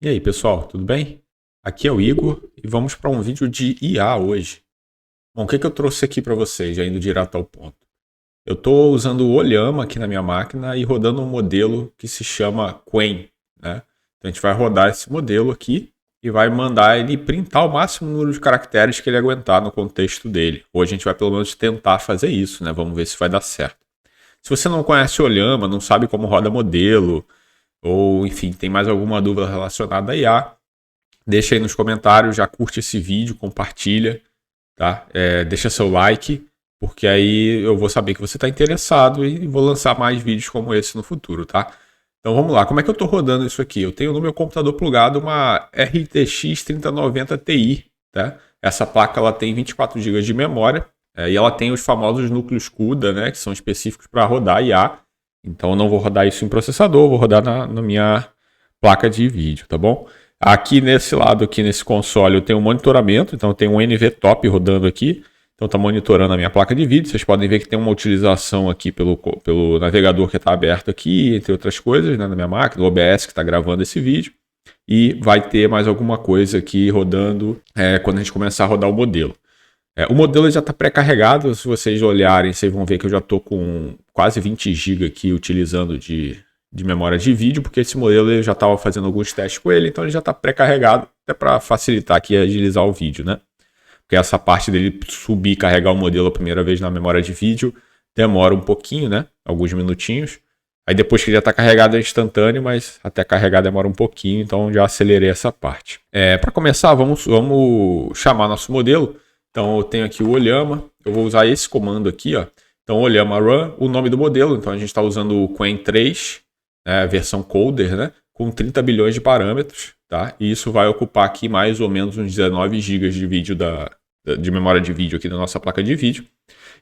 E aí, pessoal, tudo bem? Aqui é o Igor e vamos para um vídeo de IA hoje. Bom, o que eu trouxe aqui para vocês, já indo direto ao ponto? Eu estou usando o Olhama aqui na minha máquina e rodando um modelo que se chama Qwen, né? Então a gente vai rodar esse modelo aqui e vai mandar ele printar o máximo número de caracteres que ele aguentar no contexto dele. Hoje a gente vai pelo menos tentar fazer isso, né? Vamos ver se vai dar certo. Se você não conhece o Olhama, não sabe como roda modelo, ou enfim, tem mais alguma dúvida relacionada a IA, deixa aí nos comentários, já curte esse vídeo, compartilha, tá? Deixa seu like, porque aí eu vou saber que você está interessado e vou lançar mais vídeos como esse no futuro, tá? Então vamos lá, como é que eu estou rodando isso aqui? Eu tenho no meu computador plugado uma RTX 3090 Ti, tá? Essa placa ela tem 24 GB de memória e ela tem os famosos núcleos CUDA, né, que são específicos para rodar IA. Então eu não vou rodar isso em processador, vou rodar na minha placa de vídeo, tá bom? Aqui nesse lado, aqui nesse console, eu tenho um monitoramento, então eu tenho um NVTop rodando aqui. Então está monitorando a minha placa de vídeo. Vocês podem ver que tem uma utilização aqui pelo navegador que está aberto aqui, entre outras coisas, né, na minha máquina, o OBS que está gravando esse vídeo. E vai ter mais alguma coisa aqui rodando quando a gente começar a rodar o modelo. O modelo já está pré-carregado. Se vocês olharem, vocês vão ver que eu já estou com quase 20 GB aqui utilizando de memória de vídeo, porque esse modelo eu já estava fazendo alguns testes com ele, então ele já está pré-carregado, até para facilitar aqui e agilizar o vídeo, né? Porque essa parte dele subir e carregar o modelo a primeira vez na memória de vídeo demora um pouquinho, né? Alguns minutinhos. Aí depois que já está carregado é instantâneo, mas até carregar demora um pouquinho, então já acelerei essa parte. Para começar, vamos chamar nosso modelo. Então eu tenho aqui o Olhama, eu vou usar esse comando aqui, ó. Então Olhama run, o nome do modelo, então a gente está usando o Qwen 3, né, versão Coder, né, com 30 bilhões de parâmetros, tá? E isso vai ocupar aqui mais ou menos uns 19 GB de vídeo de memória de vídeo aqui da nossa placa de vídeo.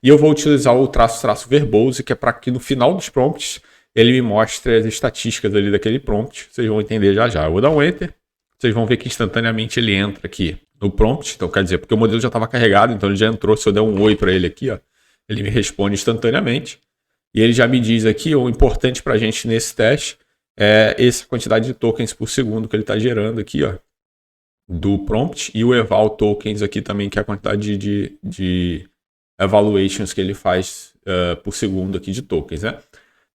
E eu vou utilizar o traço verbose, que é para que no final dos prompts ele me mostre as estatísticas ali daquele prompt. Vocês vão entender já já. Eu vou dar um enter, vocês vão ver que instantaneamente ele entra aqui no prompt. Então quer dizer, porque o modelo já estava carregado, então ele já entrou. Se eu der um oi para ele aqui, ó, ele me responde instantaneamente. E ele já me diz aqui, o importante para a gente nesse teste é essa quantidade de tokens por segundo que ele está gerando aqui, ó, do prompt. E o eval tokens aqui também, que é a quantidade de evaluations que ele faz por segundo aqui de tokens, né?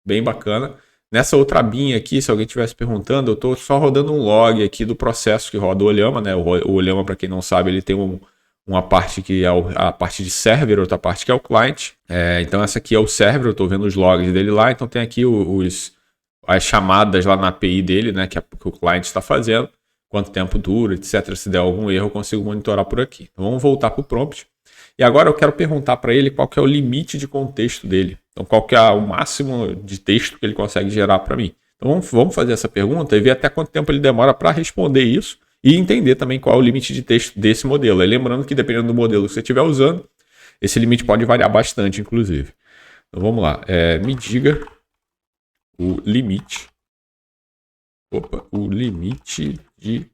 Bem bacana. Nessa outra abinha aqui, se alguém estivesse perguntando, eu estou só rodando um log aqui do processo que roda o Olhama, né? O Olhama, para quem não sabe, ele tem uma parte que é a parte de server, outra parte que é o client. Então essa aqui é o server, eu estou vendo os logs dele lá, então tem aqui as chamadas lá na API dele, né? Que o client está fazendo, quanto tempo dura, etc. Se der algum erro, eu consigo monitorar por aqui. Então vamos voltar para o prompt. E agora eu quero perguntar para ele qual que é o limite de contexto dele. Então, qual que é o máximo de texto que ele consegue gerar para mim? Então, vamos fazer essa pergunta e ver até quanto tempo ele demora para responder isso e entender também qual é o limite de texto desse modelo. E lembrando que, dependendo do modelo que você estiver usando, esse limite pode variar bastante, inclusive. Então, vamos lá. Me diga o limite. O limite de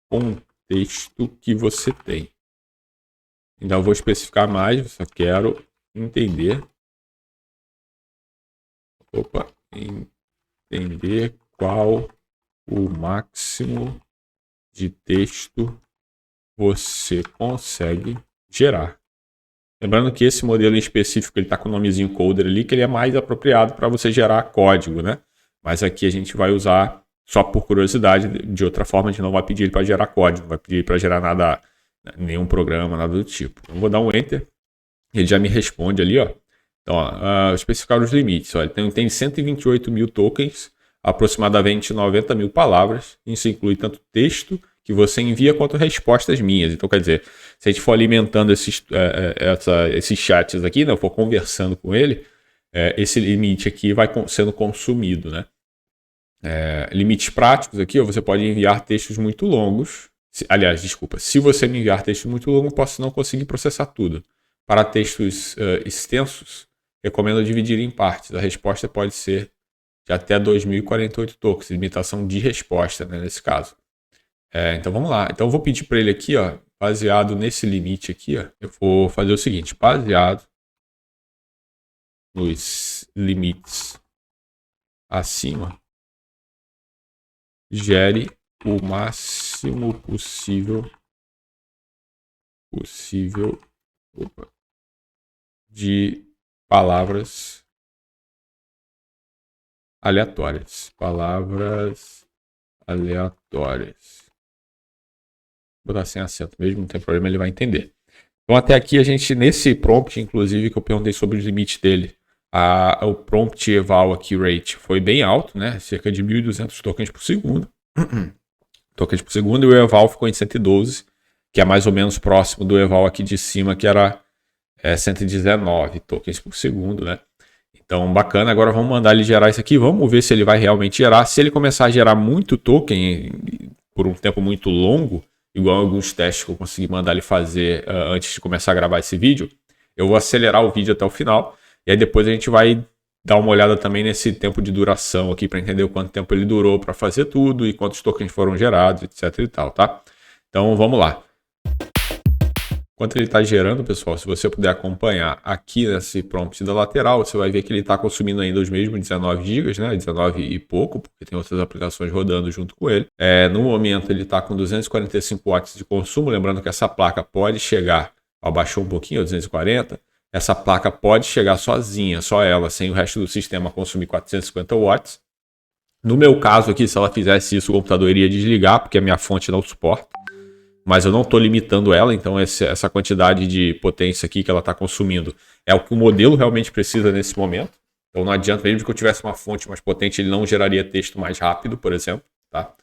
contexto que você tem. Então, eu vou especificar mais, eu só quero entender. Entender qual o máximo de texto você consegue gerar. Lembrando que esse modelo em específico ele está com o nomezinho coder ali, que ele é mais apropriado para você gerar código, né? Mas aqui a gente vai usar só por curiosidade. De outra forma, a gente não vai pedir ele para gerar código, não vai pedir ele para gerar nada, nenhum programa, nada do tipo. Eu vou dar um enter, ele já me responde ali, ó. Então, especificar os limites. Olha, tem 128 mil tokens, aproximadamente 90 mil palavras. Isso inclui tanto texto que você envia quanto respostas minhas. Então, quer dizer, se a gente for alimentando esses chats aqui, né, for conversando com ele, esse limite aqui vai sendo consumido, né? Limites práticos aqui, ó, você pode enviar textos muito longos. Aliás, desculpa, se você me enviar textos muito longos, posso não conseguir processar tudo. Para textos extensos, recomendo dividir em partes. A resposta pode ser de até 2048 tokens, limitação de resposta, né, nesse caso. Então vamos lá. Então eu vou pedir para ele aqui, ó, baseado nesse limite aqui, ó, eu vou fazer o seguinte: baseado nos limites acima, gere o máximo possível de palavras aleatórias. Palavras aleatórias. Vou botar sem acento mesmo, não tem problema, ele vai entender. Então até aqui a gente, nesse prompt, inclusive, que eu perguntei sobre os limites dele, o prompt eval aqui rate foi bem alto, né? Cerca de 1.200 tokens por segundo. Tokens por segundo, e o eval ficou em 112, que é mais ou menos próximo do eval aqui de cima, que era 119 tokens por segundo, né? Então, bacana. Agora vamos mandar ele gerar isso aqui. Vamos ver se ele vai realmente gerar. Se ele começar a gerar muito token por um tempo muito longo, igual alguns testes que eu consegui mandar ele fazer antes de começar a gravar esse vídeo, eu vou acelerar o vídeo até o final. E aí depois a gente vai dar uma olhada também nesse tempo de duração aqui para entender o quanto tempo ele durou para fazer tudo e quantos tokens foram gerados, etc e tal, tá? Então, vamos lá. Enquanto ele está gerando, pessoal, se você puder acompanhar aqui nesse prompt da lateral, você vai ver que ele está consumindo ainda os mesmos 19 GB, né? 19 e pouco, porque tem outras aplicações rodando junto com ele. No momento ele está com 245 watts de consumo, lembrando que essa placa pode chegar, abaixou um pouquinho, 240, essa placa pode chegar sozinha, só ela, sem o resto do sistema consumir 450 watts. No meu caso aqui, se ela fizesse isso, o computador iria desligar, porque a minha fonte não suporta. Mas eu não estou limitando ela, então essa quantidade de potência aqui que ela está consumindo é o que o modelo realmente precisa nesse momento. Então não adianta, mesmo que eu tivesse uma fonte mais potente, ele não geraria texto mais rápido, por exemplo. Tá?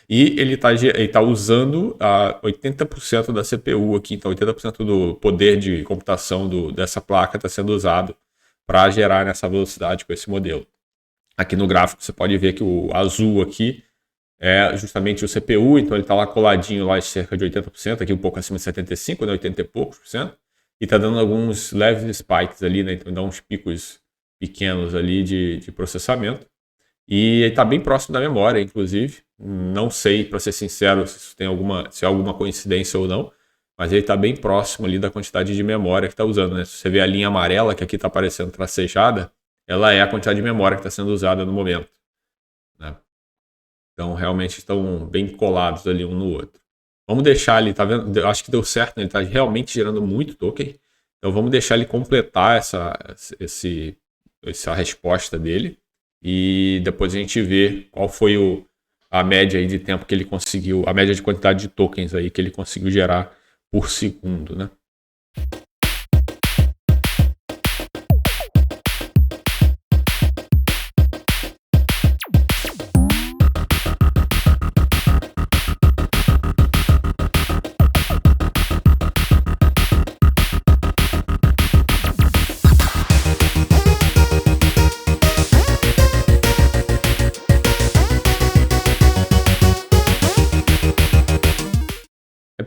E ele tá usando 80% da CPU aqui, então 80% do poder de computação dessa placa está sendo usado para gerar nessa velocidade com esse modelo. Aqui no gráfico você pode ver que o azul aqui é justamente o CPU, então ele está lá coladinho lá cerca de 80%, aqui um pouco acima de 75%, né, 80 e poucos por cento, e está dando alguns leves spikes ali, né, então dá uns picos pequenos ali de processamento, e está bem próximo da memória, inclusive, não sei, para ser sincero, se é alguma coincidência ou não, mas ele está bem próximo ali da quantidade de memória que está usando, né, se você vê a linha amarela que aqui está aparecendo tracejada, ela é a quantidade de memória que está sendo usada no momento, né? Então, realmente estão bem colados ali um no outro. Vamos deixar ele, tá vendo? Eu acho que deu certo, né? Ele está realmente gerando muito token. Então, vamos deixar ele completar essa resposta dele. E depois a gente vê qual foi a média aí de tempo que ele conseguiu, a média de quantidade de tokens aí que ele conseguiu gerar por segundo, né?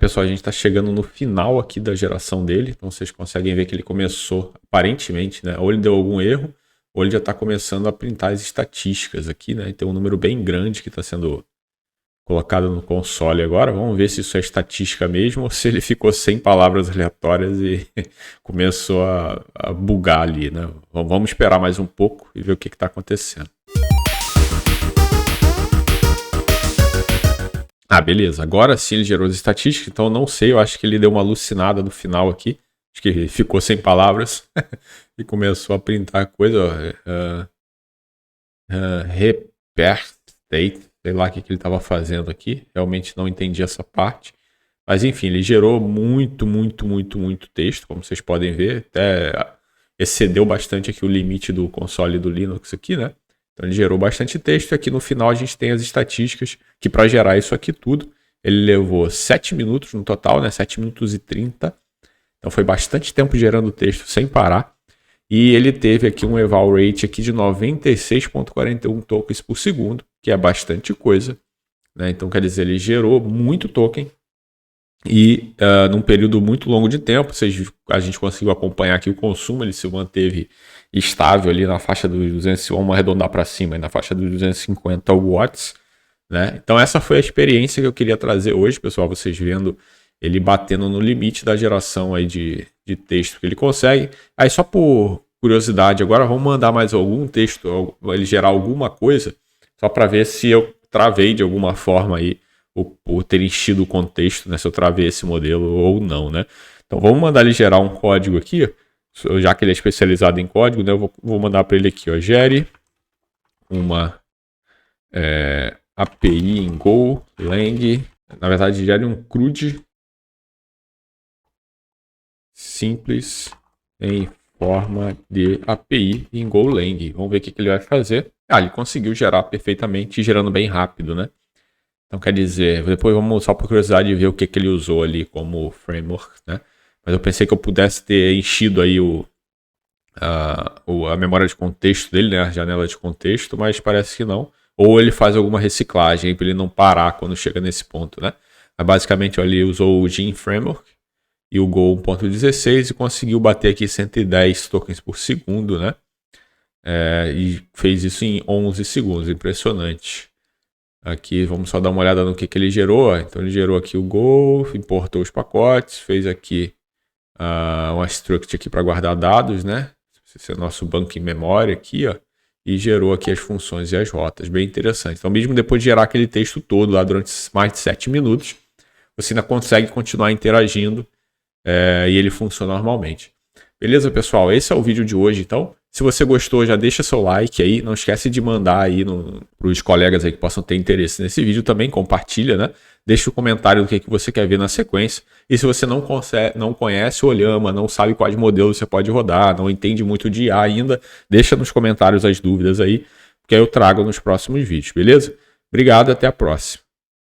Pessoal, a gente está chegando no final aqui da geração dele, então vocês conseguem ver que ele começou, aparentemente, né? Ou ele deu algum erro, ou ele já está começando a printar as estatísticas aqui, né? Tem um número bem grande que está sendo colocado no console agora. Vamos ver se isso é estatística mesmo, ou se ele ficou sem palavras aleatórias e começou a bugar ali, né? Vamos esperar mais um pouco e ver o que está acontecendo. Beleza. Agora sim ele gerou as estatísticas, então eu não sei, eu acho que ele deu uma alucinada no final aqui. Acho que ele ficou sem palavras e começou a printar coisa. Repair state, sei lá o que ele estava fazendo aqui. Realmente não entendi essa parte. Mas enfim, ele gerou muito texto, como vocês podem ver. Até excedeu bastante aqui o limite do console do Linux aqui, né? Então ele gerou bastante texto e aqui no final a gente tem as estatísticas que para gerar isso aqui tudo, ele levou 7 minutos no total, né? 7 minutos e 30. Então foi bastante tempo gerando texto sem parar. E ele teve aqui um eval rate aqui de 96.41 tokens por segundo, que é bastante coisa, né? Então quer dizer, ele gerou muito token e num período muito longo de tempo. A gente conseguiu acompanhar aqui o consumo, ele se manteve estável ali na faixa dos 200, vamos arredondar para cima, na faixa dos 250 watts, né? Então essa foi a experiência que eu queria trazer hoje, pessoal, vocês vendo ele batendo no limite da geração aí de texto que ele consegue. Aí só por curiosidade, agora vamos mandar mais algum texto, ele gerar alguma coisa, só para ver se eu travei de alguma forma aí por ter enchido o contexto, né? Se eu travei esse modelo ou não, né? Então vamos mandar ele gerar um código aqui, já que ele é especializado em código, né? Eu vou mandar para ele aqui, ó, gere uma API em Golang, na verdade gere um CRUD simples em forma de API em Golang. Vamos ver o que ele vai fazer. Ele conseguiu gerar perfeitamente, gerando bem rápido, né? Então quer dizer, depois vamos só por curiosidade ver o que ele usou ali como framework, né? Mas eu pensei que eu pudesse ter enchido aí a memória de contexto dele, né? A janela de contexto, mas parece que não. Ou ele faz alguma reciclagem para ele não parar quando chega nesse ponto, né? Mas basicamente ele usou o Gin Framework e o Go 1.16 e conseguiu bater aqui 110 tokens por segundo, né? E fez isso em 11 segundos, impressionante. Aqui vamos só dar uma olhada no que ele gerou. Então ele gerou aqui o Go, importou os pacotes, fez aqui uma struct aqui para guardar dados, né? Esse é o nosso banco em memória aqui, ó. E gerou aqui as funções e as rotas, bem interessante. Então mesmo depois de gerar aquele texto todo lá durante mais de 7 minutos, você ainda consegue continuar interagindo e ele funciona normalmente. Beleza, pessoal? Esse é o vídeo de hoje, então. Se você gostou, já deixa seu like aí. Não esquece de mandar aí para os colegas aí que possam ter interesse nesse vídeo também. Compartilha, né? Deixa o comentário do que você quer ver na sequência. E se você não conhece o Ollama, não sabe quais modelos você pode rodar, não entende muito de IA ainda, deixa nos comentários as dúvidas aí, que aí eu trago nos próximos vídeos, beleza? Obrigado, até a próxima.